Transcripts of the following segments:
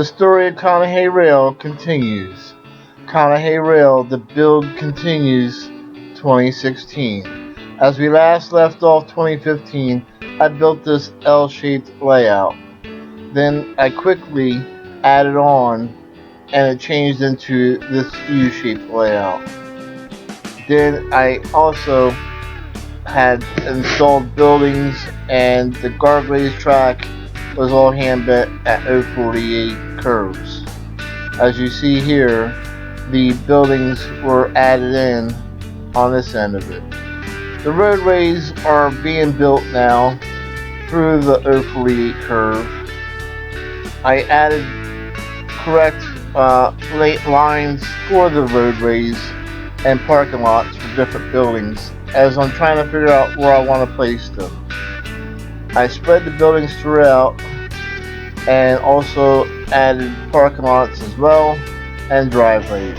The story of Conahey Rail continues. Conahey Rail, the build continues 2016. As we last left off 2015, I built this L-shaped layout. Then I quickly added on and it changed into this U-shaped layout. Then I also had installed buildings, and the guardrails track was all hand bent at 048 curves. As you see here, the buildings were added in on this end of it. The roadways are being built now through the 048 curve. I added correct late lines for the roadways and parking lots for different buildings as I'm trying to figure out where I want to place them. I spread the buildings throughout and also added parking lots as well and driveways.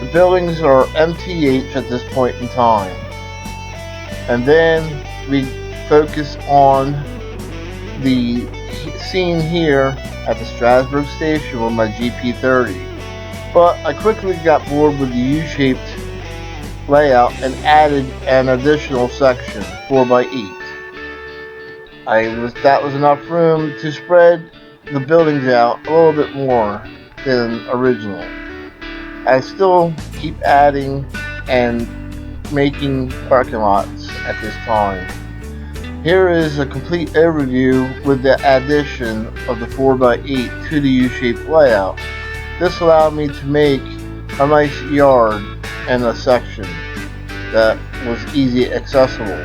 The buildings are MTH at this point in time. And then we focus on the scene here at the Strasbourg station with my GP30. But I quickly got bored with the U-shaped layout and added an additional section 4x8. That was enough room to spread the buildings out a little bit more than original. I still keep adding and making parking lots at this time. Here is a complete overview with the addition of the 4x8 to the U-shaped layout. This allowed me to make a nice yard and a section that was easy accessible.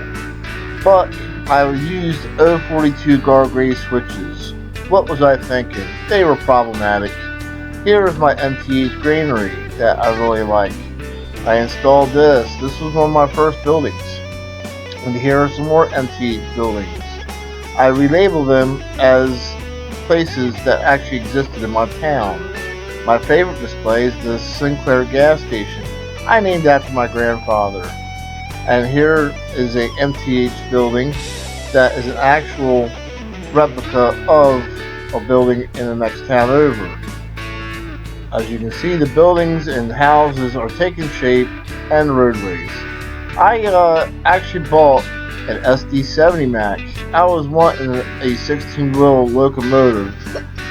But I used 042 guardrail switches. What was I thinking? They were problematic. Here is my MTH granary that I really like. I installed this. This was one of my first buildings. And here are some more MTH buildings. I relabeled them as places that actually existed in my town. My favorite display is the Sinclair gas station. I named after my grandfather. And here is a MTH building that is an actual replica of a building in the next town over. As you can see, the buildings and houses are taking shape and roadways. I actually bought an SD70 Max. I was wanting a 16-wheel locomotive.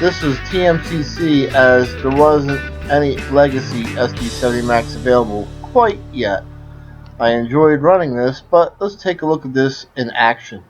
This was TMCC as there wasn't any Legacy SD70 Max available quite yet. I enjoyed running this, but let's take a look at this in action.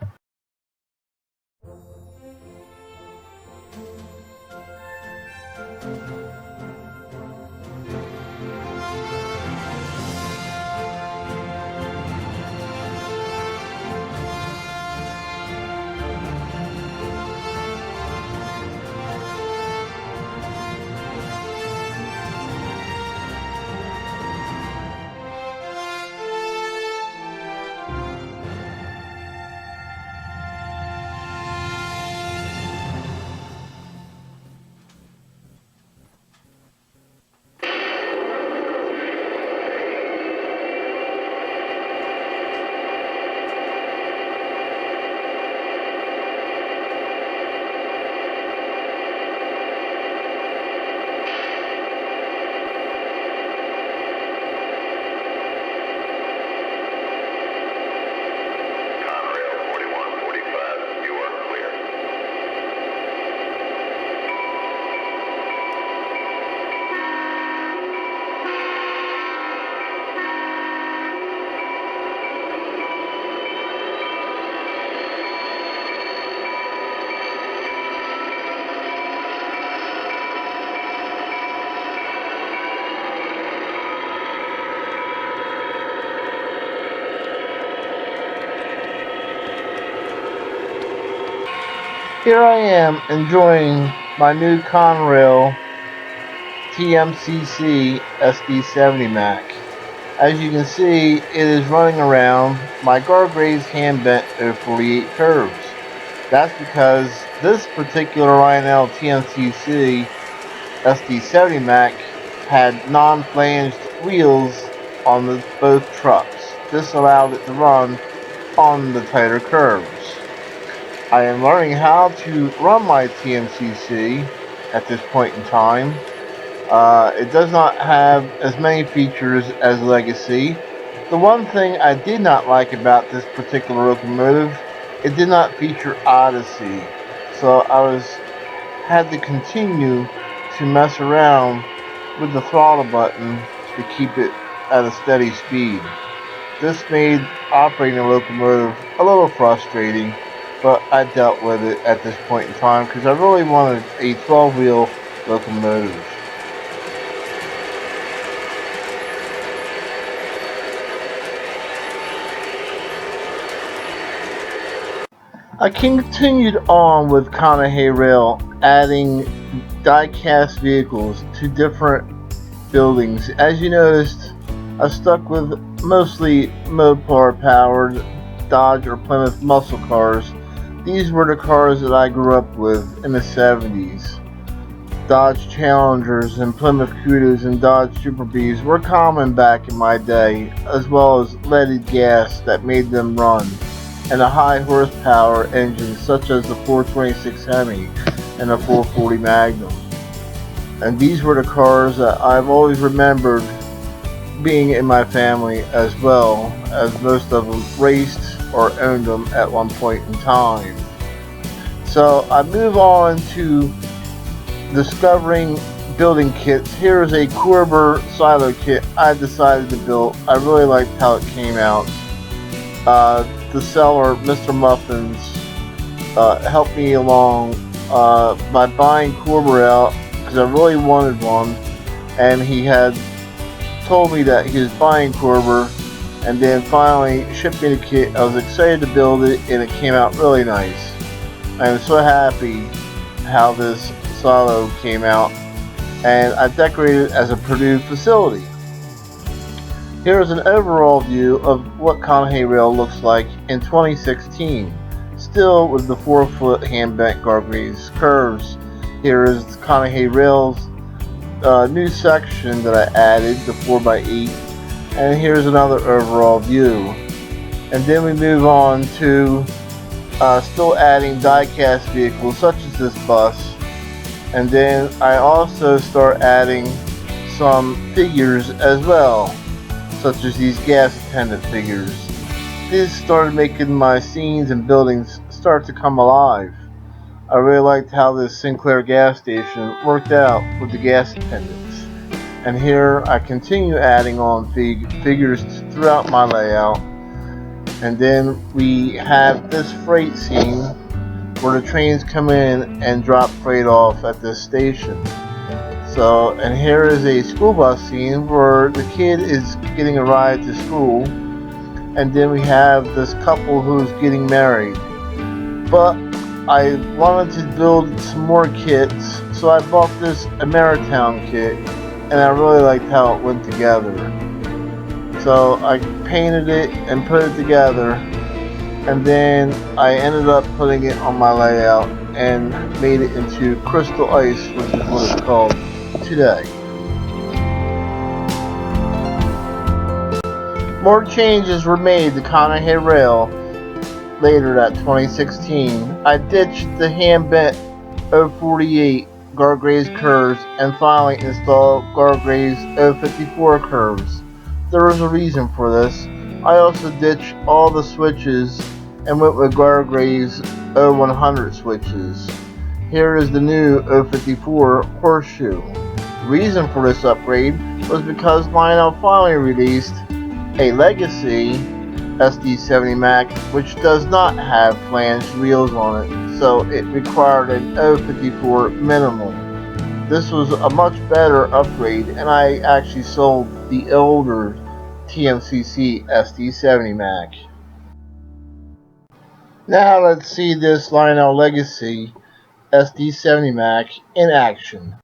Here I am enjoying my new Conrail TMCC SD70 Mac. As you can see, it is running around my guardrails hand bent 048 curves. That's because this particular Lionel TMCC SD70 Mac had non-flanged wheels on both trucks. This allowed it to run on the tighter curves. I am learning how to run my TMCC at this point in time. It does not have as many features as Legacy. The one thing I did not like about this particular locomotive, it did not feature Odyssey. So I was had to continue to mess around with the throttle button to keep it at a steady speed. This made operating a locomotive a little frustrating, but I dealt with it at this point in time because I really wanted a 12-wheel locomotive. I continued on with Conahey Rail, adding die-cast vehicles to different buildings. As you noticed, I stuck with mostly Mopar-powered Dodge or Plymouth muscle cars. These were the cars that I grew up with in the 70s. Dodge Challengers and Plymouth Kudos and Dodge Super Bs were common back in my day, as well as leaded gas that made them run, and a high horsepower engine such as the 426 Hemi and the 440 Magnum. And these were the cars that I've always remembered being in my family, as well as most of them raced or owned them at one point in time. So I move on to discovering building kits. Here's a Corber silo kit I decided to build. I really liked how it came out. The seller, Mr. Muffins, helped me along by buying Corber out because I really wanted one, and he had told me that he was buying Corber, and then finally shipped me the kit. I was excited to build it, and it came out really nice. I am so happy how this silo came out, and I decorated it as a Purdue facility. Here is an overall view of what Conahey Rail looks like in 2016, still with the 4-foot hand-bent guardrails curves. Here is Conahey Rail's new section that I added, the 4x8, and here's another overall view. And then we move on to still adding die-cast vehicles such as this bus, and then I also start adding some figures as well, such as these gas attendant figures. These started making my scenes and buildings start to come alive. I really liked how this Sinclair gas station worked out with the gas attendants. And here I continue adding on figures throughout my layout. And then we have this freight scene where the trains come in and drop freight off at this station. So, and here is a school bus scene where the kid is getting a ride to school, and then we have this couple who's getting married. But I wanted to build some more kits, so I bought this Ameritown kit, and I really liked how it went together. So I painted it and put it together, and then I ended up putting it on my layout and made it into Crystal Ice, which is what it's called today. More changes were made to Conahey Rail later that 2016. I ditched the hand-bent 048 Gargraves curves and finally installed Gargraves 054 curves. There was a reason for this. I also ditched all the switches and went with Gargraves 0100 switches. Here is the new 054 horseshoe. The reason for this upgrade was because Lionel finally released a Legacy SD70 Mac, which does not have flanged wheels on it, so it required an 054 minimal. This was a much better upgrade, and I actually sold the older TMCC SD70 Mac. Now let's see this Lionel Legacy SD70 Mac in action.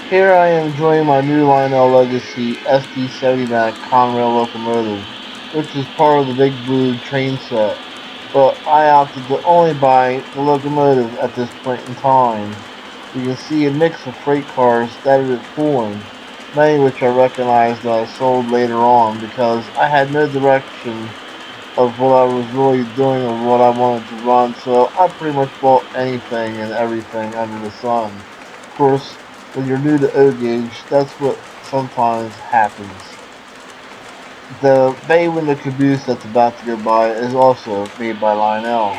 Here I am enjoying my new Lionel Legacy SD70 Mac Conrail locomotive, which is part of the Big Blue train set, but I opted to only buy the locomotive at this point in time. You can see a mix of freight cars that it is pulling, many of which I recognized that I sold later on because I had no direction of what I was really doing or what I wanted to run, so I pretty much bought anything and everything under the sun. Of course, when you're new to O gauge, that's what sometimes happens. The bay window caboose that's about to go by is also made by Lionel.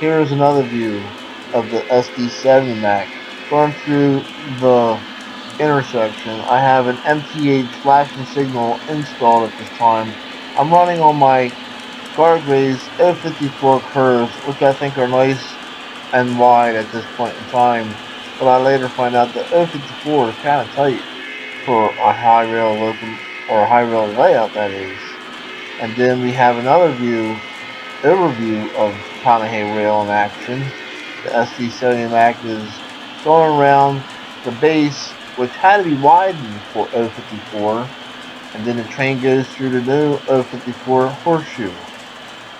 Here is another view of the SD70 Mac. Going through the intersection, I have an MTH flashing signal installed at this time. I'm running on my Gargray's 054 curves, which I think are nice and wide at this point in time, but I later find out that 054 is kind of tight for a high rail or a high rail layout, that is. And then we have another overview of Conahey Rail in action. The SD70 Mac is going around the base, which had to be widened for 054, and then the train goes through the new 054 horseshoe,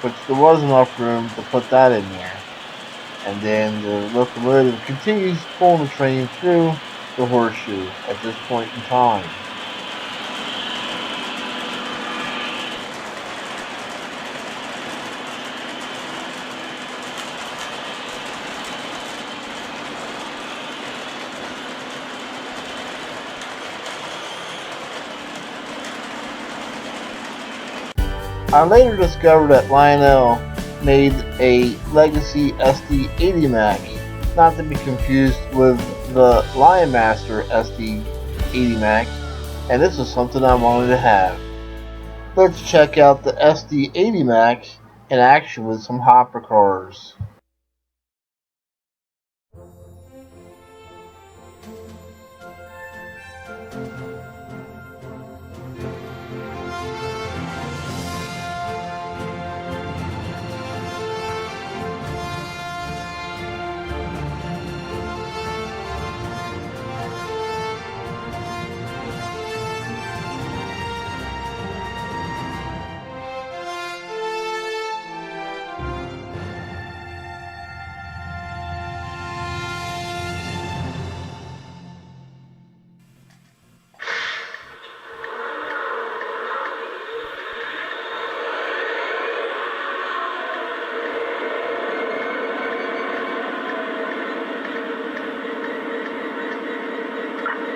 which there was enough room to put that in there. And then the locomotive continues pulling the train through the horseshoe at this point in time. I later discovered that Lionel made a Legacy SD80 Mac, not to be confused with the Lionmaster SD80 Mac, and this is something I wanted to have. Let's check out the SD80 Mac in action with some hopper cars.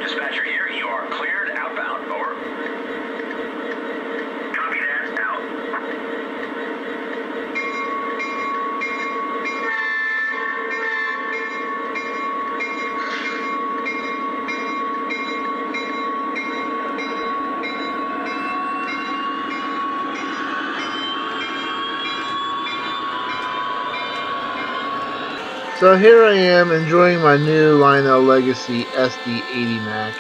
Dispatcher here, you are cleared outbound, over. Copy that, out. So here I am enjoying my new Lionel Legacy SD80 Mac.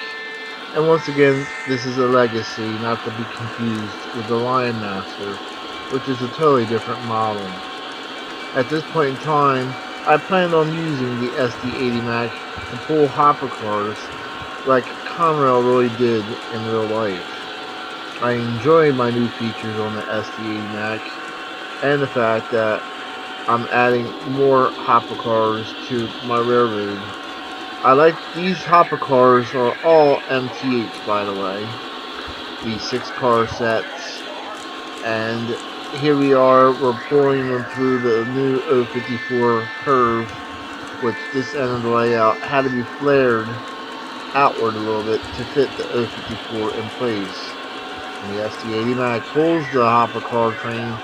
And once again, this is a Legacy, not to be confused with the Lionmaster, which is a totally different model. At this point in time, I planned on using the SD80 Mac to pull hopper cars like Conrail really did in real life. I enjoy my new features on the SD80 Mac and the fact that I'm adding more hopper cars to my railroad. I like these hopper cars are all MTH, by the way. These 6-car sets, and here we are, we're pulling them through the new 054 curve, which this end of the layout had to be flared outward a little bit to fit the 054 in place. And the SD80 Mac pulls the hopper car train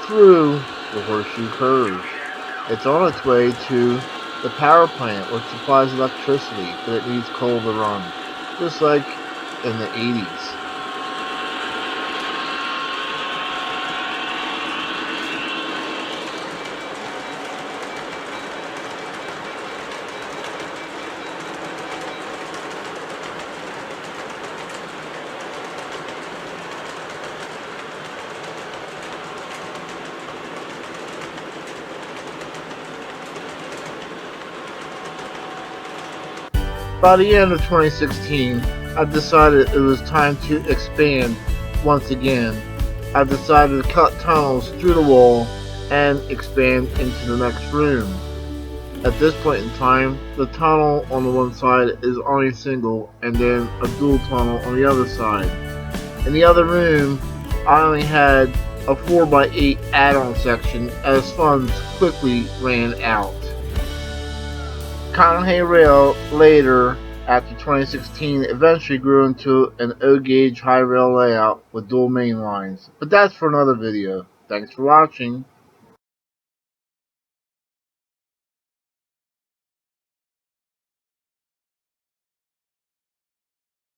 through the horseshoe curve. It's on its way to the power plant, which supplies electricity, but it needs coal to run, just like in the 80s. By the end of 2016, I decided it was time to expand once again. I decided to cut tunnels through the wall and expand into the next room. At this point in time, the tunnel on the one side is only single and then a dual tunnel on the other side. In the other room, I only had a 4x8 add-on section as funds quickly ran out. Conahey Rail later, after 2016, eventually grew into an O-gauge high rail layout with dual main lines. But that's for another video. Thanks for watching.